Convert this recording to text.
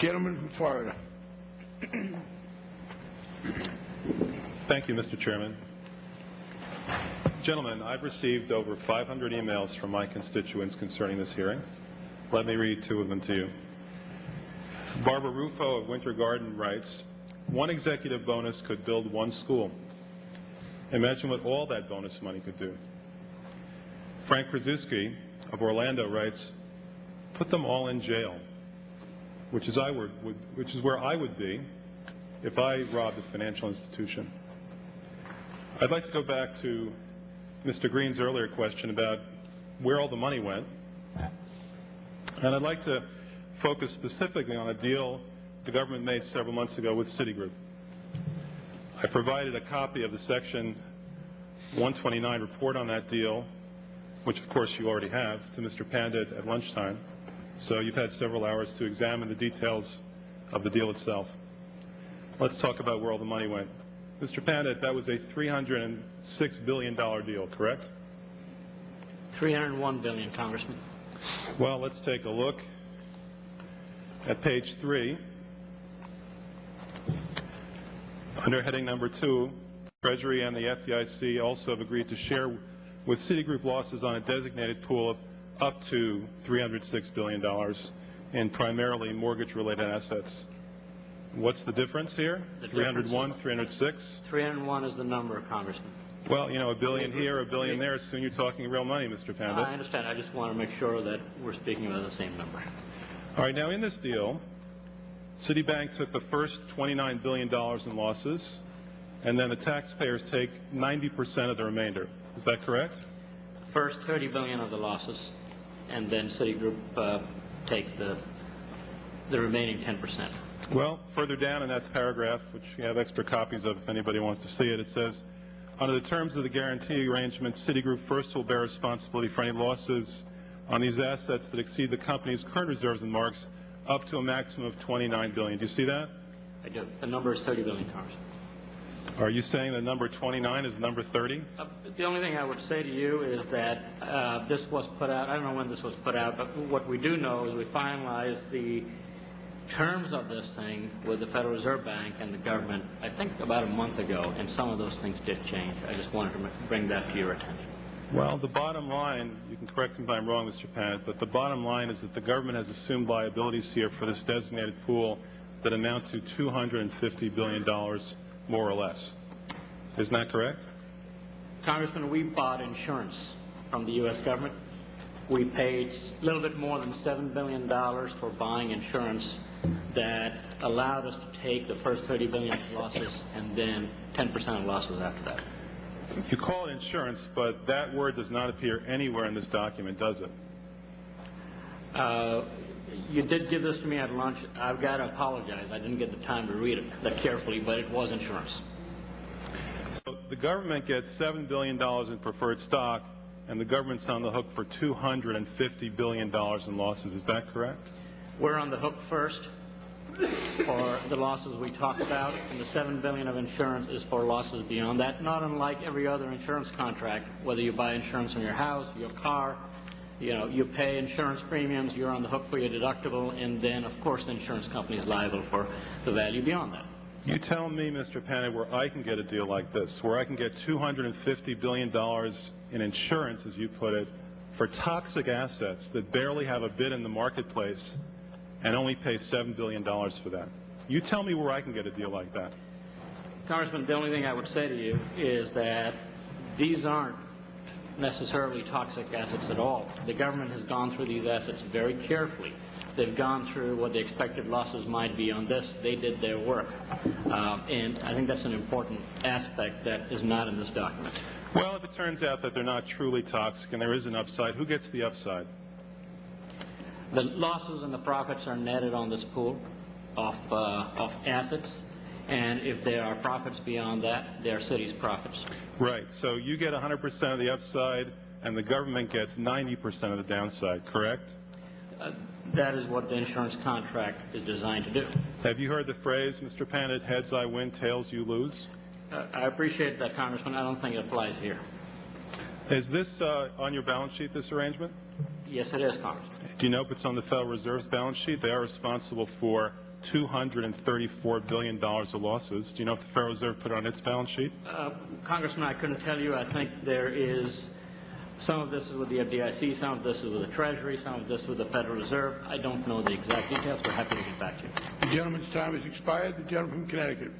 Gentleman from Florida. Thank you, Mr. Chairman. Gentlemen, I've received over 500 emails from my constituents concerning this hearing. Let me read 2 of them to you. Barbara Rufo of Winter Garden writes, "One executive bonus could build 1 school. Imagine what all that bonus money could do." Frank Krasuski of Orlando writes, "Put them all in jail," which is where I would be if I robbed a financial institution. I'd like to go back to Mr. Green's earlier question about where all the money went, and I'd like to focus specifically on a deal the government made several months ago with Citigroup. I provided a copy of the Section 129 report on that deal, which of course you already have, to Mr. Pandit at lunchtime, so you've had several hours to examine the details of the deal itself. Let's talk about where all the money went. Mr. Pandit, that was a $306 billion deal, correct? $301 billion, Congressman. Well, let's take a look at page 3. Under heading number 2, Treasury and the FDIC also have agreed to share with Citigroup losses on a designated pool of up to $306 billion in primarily mortgage-related assets. What's the difference here? 301, 306? 301 is the number, Congressman. Well, you know, a billion here, a billion there, soon you're talking real money, Mr. Pandit. I understand. I just want to make sure that we're speaking about the same number. All right, now in this deal, Citibank took the first $29 billion in losses, and then the taxpayers take 90% of the remainder. Is that correct? First $30 billion of the losses, and then Citigroup takes the remaining 10%. Well, further down in that paragraph, which you have extra copies of if anybody wants to see it, it says, under the terms of the guarantee arrangement, Citigroup first will bear responsibility for any losses on these assets that exceed the company's current reserves and marks up to a maximum of $29 billion. Do you see that? I do. The number is $30 billion, Congressman. Are you saying the number 29 is number 30? The only thing I would say to you is that this was put out. I don't know when this was put out, but what we do know is we finalized the terms of this thing with the Federal Reserve Bank and the government, I think about a month ago, and some of those things did change. I just wanted to bring that to your attention. Well, the bottom line, you can correct me if I'm wrong, Mr. Pandit, but the bottom line is that the government has assumed liabilities here for this designated pool that amount to $250 billion, more or less. Isn't that correct? Congressman, we bought insurance from the U.S. government. We paid a little bit more than $7 billion for buying insurance that allowed us to take the first $30 billion of losses and then 10% of losses after that. You call it insurance, but that word does not appear anywhere in this document, does it? You did give this to me at lunch. I've got to apologize. I didn't get the time to read it that carefully, but it was insurance. So the government gets $7 billion in preferred stock, and the government's on the hook for $250 billion in losses. Is that correct? We're on the hook first for the losses we talked about, and the $7 billion of insurance is for losses beyond that, not unlike every other insurance contract. Whether you buy insurance on your house, your car, you pay insurance premiums, you're on the hook for your deductible, and then, of course, the insurance company is liable for the value beyond that. You tell me, Mr. Pandit, where I can get a deal like this, where I can get $250 billion in insurance, as you put it, for toxic assets that barely have a bid in the marketplace and only pay $7 billion for that. You tell me where I can get a deal like that. Congressman, the only thing I would say to you is that these aren't necessarily toxic assets at all. The government has gone through these assets very carefully. They've gone through what the expected losses might be on this. They did their work. And I think that's an important aspect that is not in this document. Well, if it turns out that they're not truly toxic and there is an upside, who gets the upside? The losses and the profits are netted on this pool of assets. And if there are profits beyond that, they're city's profits. Right. So you get 100% of the upside, and the government gets 90% of the downside, correct? That is what the insurance contract is designed to do. Have you heard the phrase, Mr. Pandit, heads I win, tails you lose? I appreciate that, Congressman. I don't think it applies here. Is this on your balance sheet, this arrangement? Yes, it is, Congressman. Do you know if it's on the Federal Reserve's balance sheet? They are responsible for $234 billion of losses. Do you know if the Federal Reserve put it on its balance sheet? Congressman, I couldn't tell you. I think there is, some of this is with the FDIC, some of this is with the Treasury, some of this is with the Federal Reserve. I don't know the exact details. We're happy to get back to you. The gentleman's time has expired. The gentleman from Connecticut.